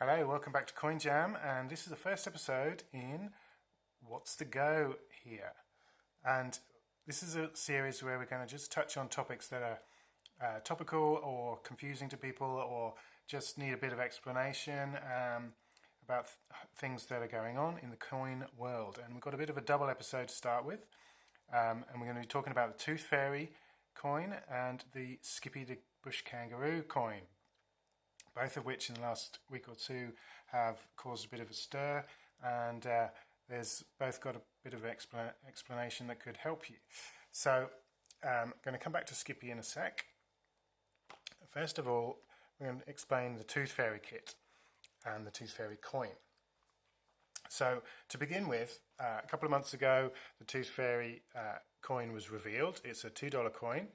Hello, welcome back to Coin Jam, and this is the first episode in What's the Go here. And this is a series where we're going to just touch on topics that are topical or confusing to people or just need a bit of explanation about things that are going on in the coin world. And we've got a bit of a double episode to start with, and we're going to be talking about the Tooth Fairy coin and the Skippy the Bush Kangaroo coin, both of which in the last week or two have caused a bit of a stir, and there's both got a bit of explanation that could help you. So I'm going to come back to Skippy in a sec. First of all, we're going to explain the Tooth Fairy kit and the Tooth Fairy coin. So to begin with, a couple of months ago, the Tooth Fairy coin was revealed. It's a $2 coin,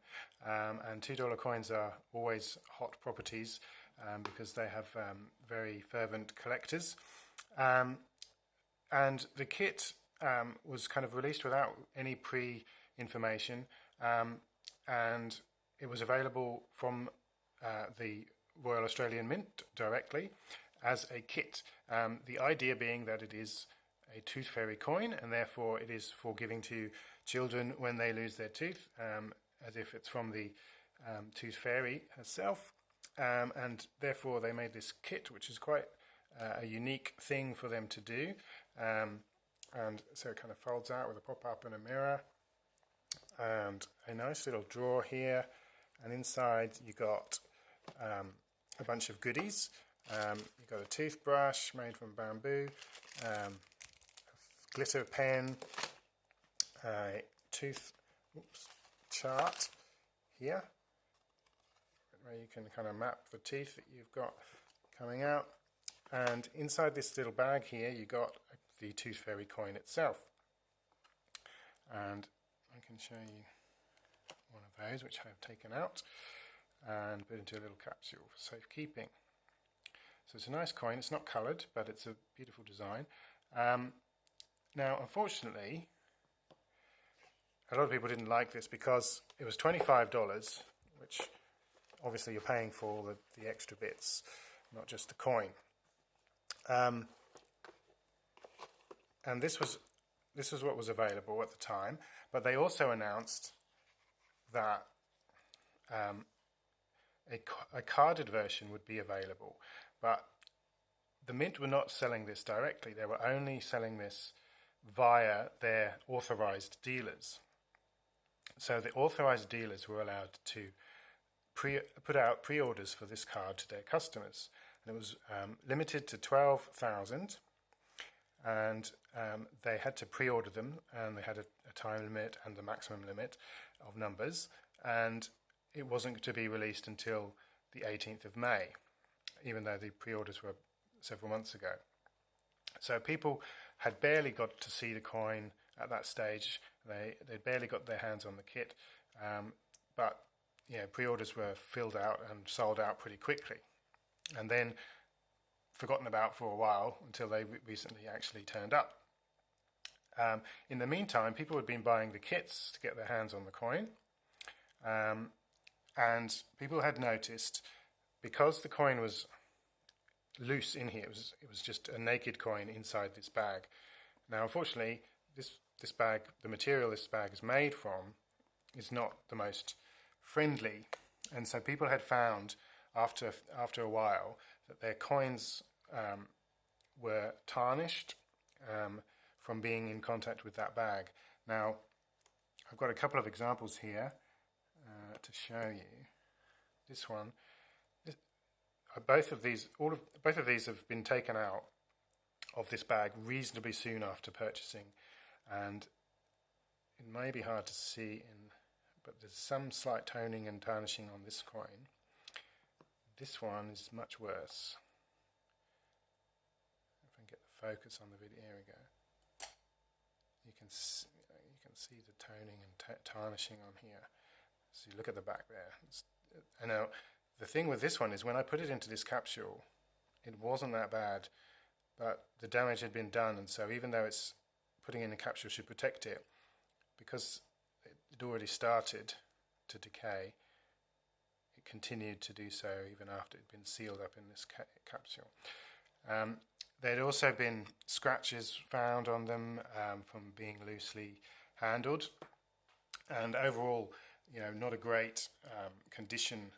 and $2 coins are always hot properties because they have very fervent collectors. And the kit was kind of released without any pre-information, and it was available from the Royal Australian Mint directly as a kit. The idea being that it is a Tooth Fairy coin, and therefore it is for giving to children when they lose their tooth, as if it's from the Tooth Fairy herself. And therefore they made this kit, which is quite a unique thing for them to do. And so it kind of folds out with a pop-up and a mirror, and a nice little drawer here. And inside you got a bunch of goodies. You've got a toothbrush made from bamboo, a glitter pen, a tooth chart here, where you can kind of map the teeth that you've got coming out. And inside this little bag here, you got the Tooth Fairy coin itself. And I can show you one of those, which I have taken out and put into a little capsule for safekeeping. So it's a nice coin. It's not coloured, but it's a beautiful design. Now, unfortunately, a lot of people didn't like this because it was $25, which obviously you're paying for all the extra bits, not just the coin. And this was what was available at the time, but they also announced that a carded version would be available, but the Mint were not selling this directly. They were only selling this via their authorized dealers. So the authorized dealers were allowed to put out pre-orders for this card to their customers, and it was limited to 12,000, and they had to pre-order them, and they had a time limit and a maximum limit of numbers, and it wasn't to be released until the 18th of May, even though the pre-orders were several months ago. So people had barely got to see the coin at that stage. They barely got their hands on the kit, but pre-orders were filled out and sold out pretty quickly, and then forgotten about for a while until they recently actually turned up. In the meantime, people had been buying the kits to get their hands on the coin, and people had noticed, because the coin was loose in here, it was just a naked coin inside this bag. Now, unfortunately, this bag, the material this bag is made from, is not the most friendly, and so people had found after a while that their coins were tarnished from being in contact with that bag. Now, I've got a couple of examples here to show you. This one, both of these have been taken out of this bag reasonably soon after purchasing, and it may be hard to see but there's some slight toning and tarnishing on this coin. This one is much worse. If I can get the focus on the video, here we go. You can see the toning and tarnishing on here. So you look at the back there. And now the thing with this one is, when I put it into this capsule, it wasn't that bad, but the damage had been done, and so even though it's putting in a capsule should protect it, because it already started to decay, it continued to do so even after it had been sealed up in this capsule. There'd also been scratches found on them from being loosely handled, and overall, not a great condition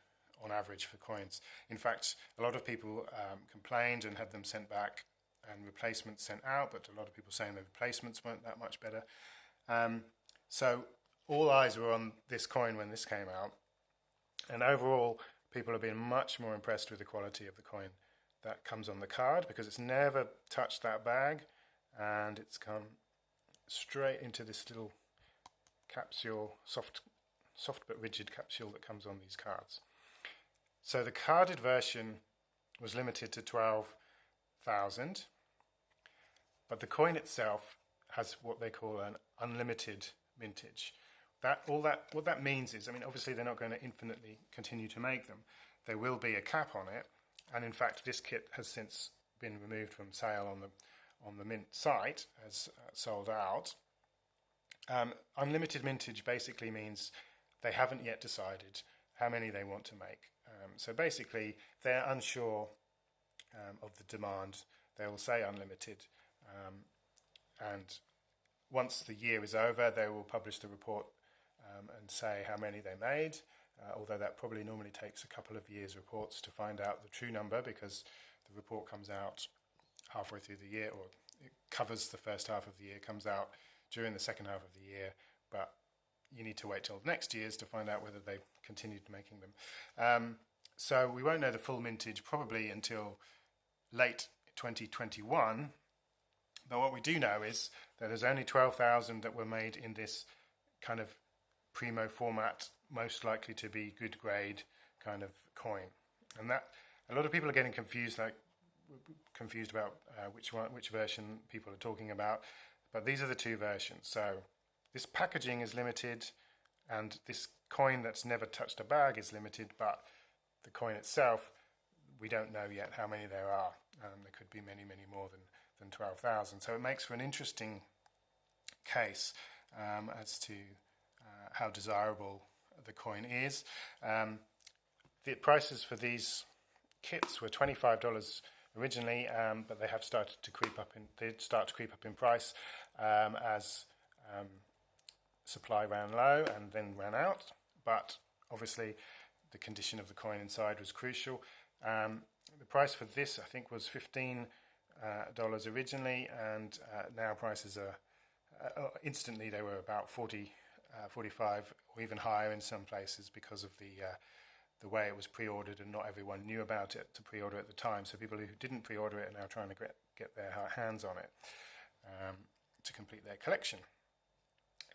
on average for coins. In fact, a lot of people complained and had them sent back and replacements sent out, but a lot of people saying the replacements weren't that much better. So all eyes were on this coin when this came out, and overall people have been much more impressed with the quality of the coin that comes on the card, because it's never touched that bag and it's come straight into this little capsule, soft but rigid capsule that comes on these cards. So the carded version was limited to 12,000, but the coin itself has what they call an unlimited mintage. What that means is, obviously they're not going to infinitely continue to make them. There will be a cap on it, and in fact this kit has since been removed from sale on the Mint site as sold out. Unlimited mintage basically means they haven't yet decided how many they want to make. So basically they're unsure of the demand. They will say unlimited, and once the year is over they will publish the report and say how many they made, although that probably normally takes a couple of years' reports to find out the true number, because the report comes out halfway through the year, or it covers the first half of the year, comes out during the second half of the year, but you need to wait till next year's to find out whether they continued making them. So we won't know the full mintage probably until late 2021, but what we do know is that there's only 12,000 that were made in this kind of primo format, most likely to be good grade kind of coin. And that a lot of people are getting confused about which version people are talking about, but these are the two versions. So this packaging is limited, and this coin that's never touched a bag is limited, but the coin itself, we don't know yet how many there are. There could be many more than 12,000. So it makes for an interesting case as to how desirable the coin is. The prices for these kits were $25 originally, but they have started to creep up in price as supply ran low and then ran out. But obviously the condition of the coin inside was crucial. The price for this, I think, was $15 originally, and now prices are instantly they were about 40, 45, or even higher in some places, because of the way it was pre-ordered, and not everyone knew about it to pre-order at the time. So people who didn't pre-order it are now trying to get their hands on it to complete their collection.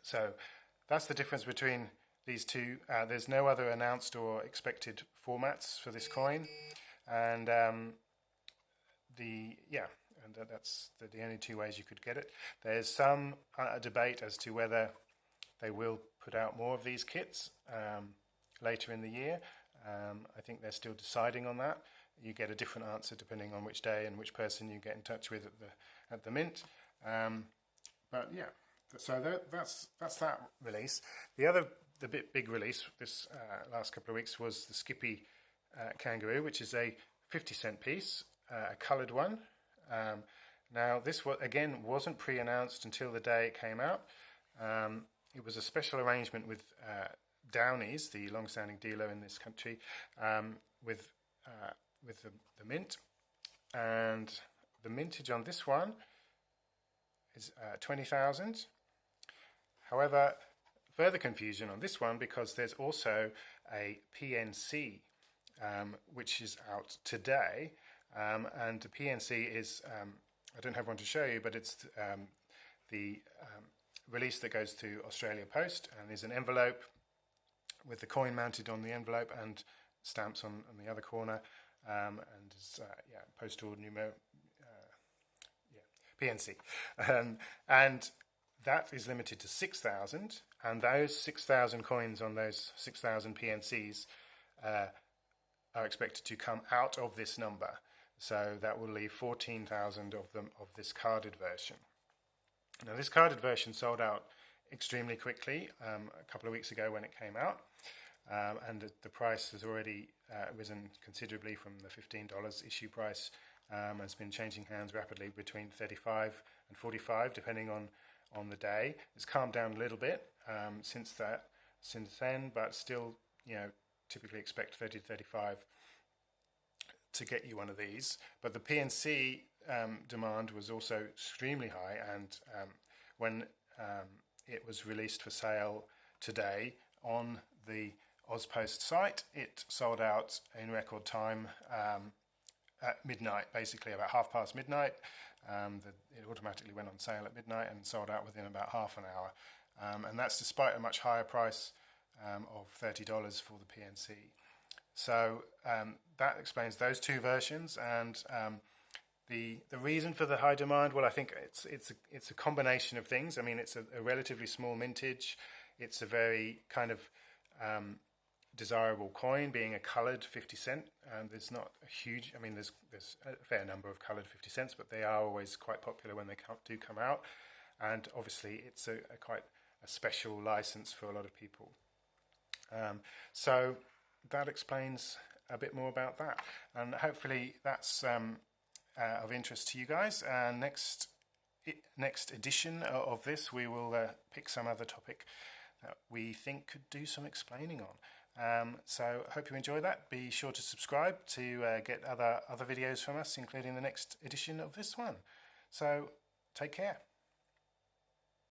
So that's the difference between these two. There's no other announced or expected formats for this coin, and that's the only two ways you could get it. There's some debate as to whether they will put out more of these kits later in the year. I think they're still deciding on that. You get a different answer depending on which day and which person you get in touch with at the Mint. But yeah, so that's that release. The big release this last couple of weeks was the Skippy Kangaroo, which is a 50-cent piece, a coloured one. Now this wasn't pre-announced until the day it came out. It was a special arrangement with Downies, the long-standing dealer in this country, with the Mint, and the mintage on this one is 20,000. However, further confusion on this one, because there's also a PNC which is out today, and the PNC is I don't have one to show you, but it's the release that goes to Australia Post, and is an envelope with the coin mounted on the envelope and stamps on the other corner, and it's postal PNC, and that is limited to 6,000, and those 6,000 coins on those 6,000 PNCs are expected to come out of this number. So that will leave 14,000 of them of this carded version. Now this carded version sold out extremely quickly a couple of weeks ago when it came out, and the price has already risen considerably from the $15 issue price has been changing hands rapidly between 35 and 45 depending on the day. It's calmed down a little bit since then, but still, typically expect 30 to 35 to get you one of these. But the PNC demand was also extremely high, and when it was released for sale today on the Ozpost site, it sold out in record time at midnight, basically about midnight. It automatically went on sale at midnight and sold out within about half an hour, and that's despite a much higher price of $30 for the PNC. So that explains those two versions, and the reason for the high demand. Well, I think it's a combination of things. I mean, it's a relatively small mintage. It's a very kind of desirable coin, being a coloured 50 cent. And there's not a huge. I mean, there's a fair number of coloured 50 cents, but they are always quite popular when they do come out. And obviously, it's quite a special license for a lot of people. So that explains a bit more about that, and hopefully that's of interest to you guys. And next edition of this, we will pick some other topic that we think could do some explaining on. So I hope you enjoy that. Be sure to subscribe to get other videos from us, including the next edition of this one. So take care.